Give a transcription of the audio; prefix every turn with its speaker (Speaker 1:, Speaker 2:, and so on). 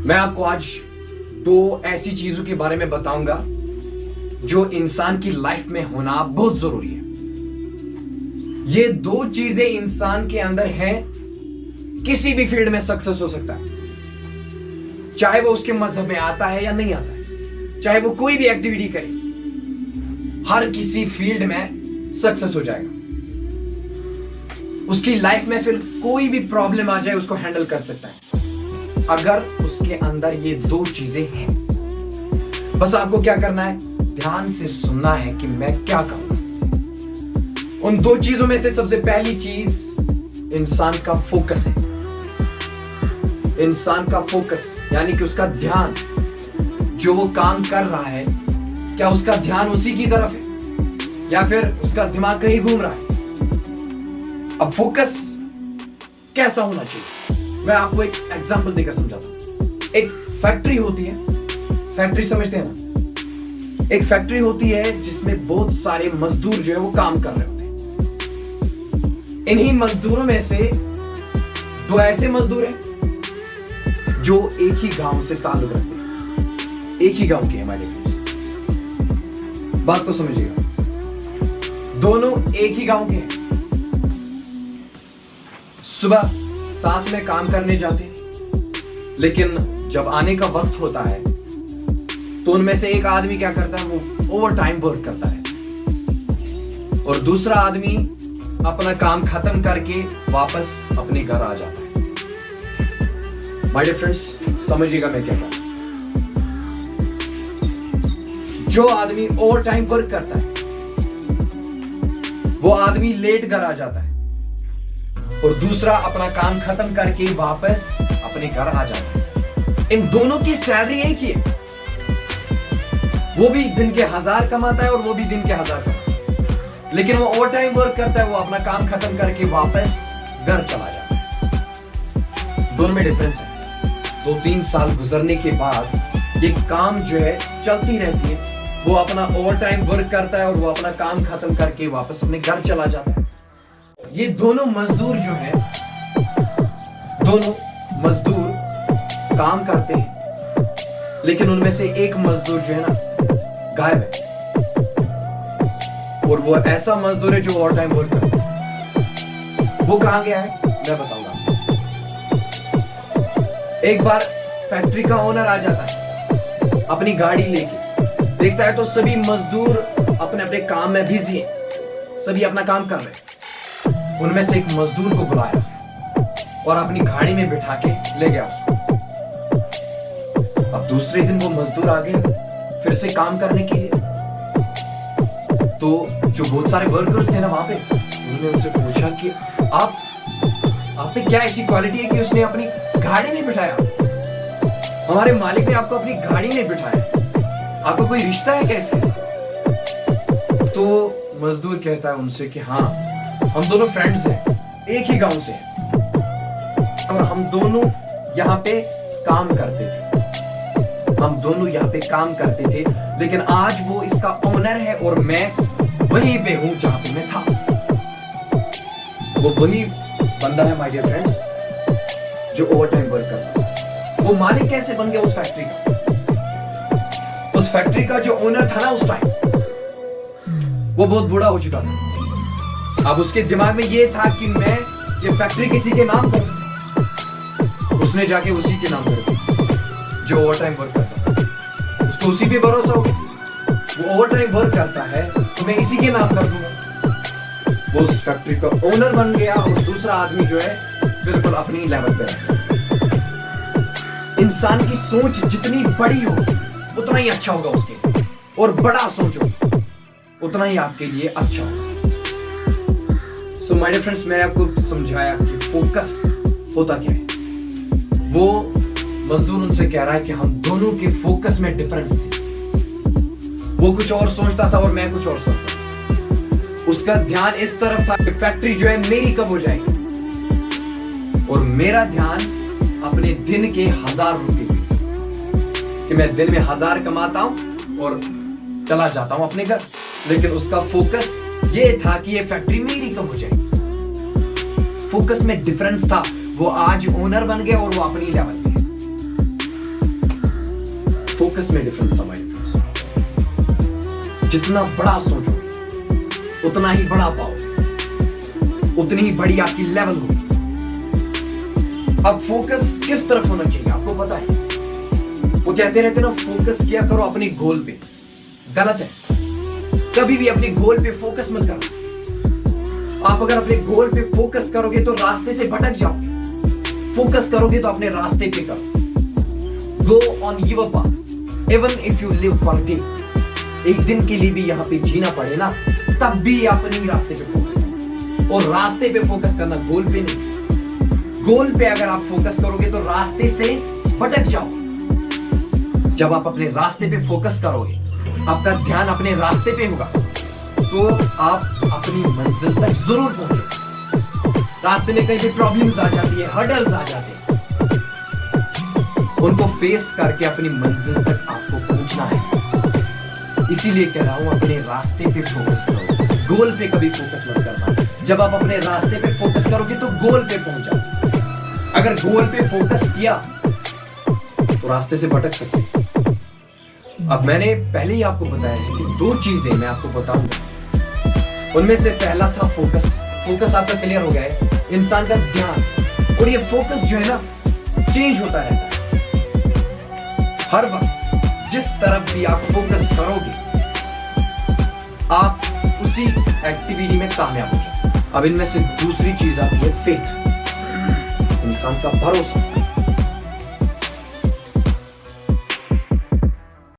Speaker 1: मैं आपको आज दो ऐसी चीजों के बारे में बताऊंगा जो इंसान की लाइफ में होना बहुत जरूरी है। ये दो चीजें इंसान के अंदर हैं, किसी भी फील्ड में सक्सेस हो सकता है, चाहे वो उसके मजहब में आता है या नहीं आता है, चाहे वो कोई भी एक्टिविटी करे, हर किसी फील्ड में सक्सेस हो जाएगा। उसकी लाइफ में फिर कोई भी प्रॉब्लम आ जाए उसको हैंडल कर सकता है अगर उसके अंदर ये दो चीजें हैं। बस आपको क्या करना है, ध्यान से सुनना है कि मैं क्या कहूं। उन दो चीजों में से सबसे पहली चीज इंसान का फोकस है। इंसान का फोकस यानी कि उसका ध्यान, जो वो काम कर रहा है, क्या उसका ध्यान उसी की तरफ है या फिर उसका दिमाग कहीं घूम रहा है। अब फोकस कैसा होना चाहिए, मैं आपको एक एग्जांपल देकर समझाता हूं। एक फैक्ट्री होती है, फैक्ट्री समझते हैं ना, एक फैक्ट्री होती है जिसमें बहुत सारे मजदूर जो है वो काम कर रहे होते हैं। इन्हीं मजदूरों में से दो ऐसे मजदूर हैं जो एक ही गांव से ताल्लुक रखते हैं, एक ही गांव के हैं हमारे फ्रेंड्स। बात को समझिएगा, दोनों एक ही गांव के हैं, सुबह साथ में काम करने जाते हैं, लेकिन जब आने का वक्त होता है तो उनमें से एक आदमी क्या करता है, वो ओवर टाइम वर्क करता है और दूसरा आदमी अपना काम खत्म करके वापस अपने घर आ जाता है। माय डियर फ्रेंड्स, समझिएगा मैं क्या कह रहा हूं। जो आदमी ओवर टाइम वर्क करता है वो आदमी लेट घर आ जाता है और दूसरा अपना काम खत्म करके वापस अपने घर आ जाता है। इन दोनों की सैलरी एक ही है, वो भी दिन के 1000 कमाता है और वो भी दिन के 1000 कमाता है, लेकिन वो ओवर टाइम वर्क करता है, वो अपना काम खत्म करके वापस घर चला जाता है। दोनों में डिफरेंस है। 2-3 साल गुजरने के बाद ये काम जो है चलती रहती है, वो अपना ओवर टाइम वर्क करता है और वो अपना काम खत्म करके वापस अपने घर चला जाता है। ये दोनों मजदूर जो हैं, दोनों मजदूर काम करते हैं, लेकिन उनमें से एक मजदूर जो है ना गायब है और वो ऐसा मजदूर है जो ओवर टाइम वर्क करता है। वो कहां गया है मैं बताऊंगा। एक बार फैक्ट्री का ओनर आ जाता है अपनी गाड़ी लेके, देखता है तो सभी मजदूर अपने अपने काम में बिजी हैं, सभी अपना काम कर रहे हैं। उनमें से एक मजदूर को बुलाया और अपनी गाड़ी में बिठा के ले गया उसको। अब दूसरे दिन वो मजदूर आ गए फिर से काम करने के लिए, तो जो बहुत सारे वर्कर्स थे ना वहां पे, उन्होंने उनसे पूछा कि आप में क्या ऐसी क्वालिटी है कि उसने अपनी गाड़ी में बिठाया, हमारे मालिक ने आपको अपनी गाड़ी में बिठाया, आपको कोई रिश्ता है कैसे? तो मजदूर कहता है उनसे कि हाँ, हम दोनों फ्रेंड्स हैं, एक ही गांव से हैं और हम दोनों यहाँ पे काम करते थे, लेकिन आज वो इसका ओनर है और मैं वहीं पे हूं जहां पे मैं था। वो वही बंदा है माय डियर फ्रेंड्स जो ओवर टाइम वर्क करता है। वो मालिक कैसे बन गया उस फैक्ट्री का? उस फैक्ट्री का जो ओनर था ना उस टाइम, वो बहुत बूढ़ा हो चुका था। अब उसके दिमाग में ये था कि मैं ये फैक्ट्री किसी के नाम करूं। उसने जाके उसी के नाम कर दिया जो ओवर टाइम वर्क करता है। उसको उसी पे भरोसा हो, वो ओवर टाइम वर्क करता है तो मैं इसी के नाम कर दूंगा। वो उस फैक्ट्री का ओनर बन गया और दूसरा आदमी जो है बिल्कुल अपनी लेवल पे है। इंसान की सोच जितनी बड़ी हो उतना ही अच्छा होगा उसके लिए, और बड़ा सोचो उतना ही आपके लिए अच्छा होगा। सो माय डियर फ्रेंड्स, मैंने आपको समझाया कि फोकस होता क्या है। वो मजदूर उनसे कह रहा है कि हम दोनों के फोकस में डिफरेंस थी। वो कुछ और सोचता था और मैं कुछ और सोचता था। उसका ध्यान इस तरफ था कि फैक्ट्री जो है मेरी कब हो जाएगी, और मेरा ध्यान अपने दिन के 1000 रुपए कि मैं दिन में 1000 कमाता हूं और चला जाता हूं अपने घर। लेकिन उसका फोकस ये था कि ये फैक्ट्री मेरी कब हो जाएगी। फोकस में डिफरेंस था। वो आज ओनर बन गया और वो अपनी लेवल पे है। फोकस में डिफरेंस था माय फ्रेंड्स। जितना बड़ा सोचो उतना ही बड़ा पाओ, उतनी ही बड़ी आपकी लेवल होगी। अब फोकस किस तरफ होना चाहिए आपको पता है? वो कहते रहते ना, फोकस किया करो अपने गोल पे। गलत है, कभी भी अपने गोल पे फोकस मत करो। आप अगर अपने गोल पे फोकस करोगे तो रास्ते से भटक जाओगे। फोकस करोगे तो अपने रास्ते पे करो। Go on your path even if you live for day. एक दिन के लिए भी यहां पे जीना पड़े ना, तब भी अपने रास्ते पे फोकस करो। और रास्ते पे फोकस करना, गोल पे नहीं। गोल पे अगर आप फोकस करोगे तो रास्ते से भटक जाओ। जब आप अपने रास्ते पे फोकस करोगे, आपका ध्यान अपने रास्ते पे होगा, तो आप अपनी मंजिल तक जरूर पहुंचोगे। रास्ते में कहीं भी प्रॉब्लम्स आ जाती है, हर्डल्स आ जाते हैं, उनको फेस करके अपनी मंजिल तक आपको पहुंचना है। इसीलिए कह रहा हूं, अपने रास्ते पे फोकस करो, गोल पे कभी फोकस मत करना। जब आप अपने रास्ते पे फोकस करोगे तो गोल पे पहुंच जाओ। अगर गोल पे फोकस किया तो रास्ते से भटक सकते। अब मैंने पहले ही आपको बताया है कि 2 चीजें मैं आपको बताऊंगा। उनमें से पहला था फोकस। फोकस आपका क्लियर हो गया है, इंसान का ध्यान। और ये फोकस जो है ना, चेंज होता रहता है हर वक्त। जिस तरफ भी आप फोकस करोगे, आप उसी एक्टिविटी में कामयाब हो जाओगे। अब इनमें से दूसरी चीज आती है फेथ, इंसान का भरोसा।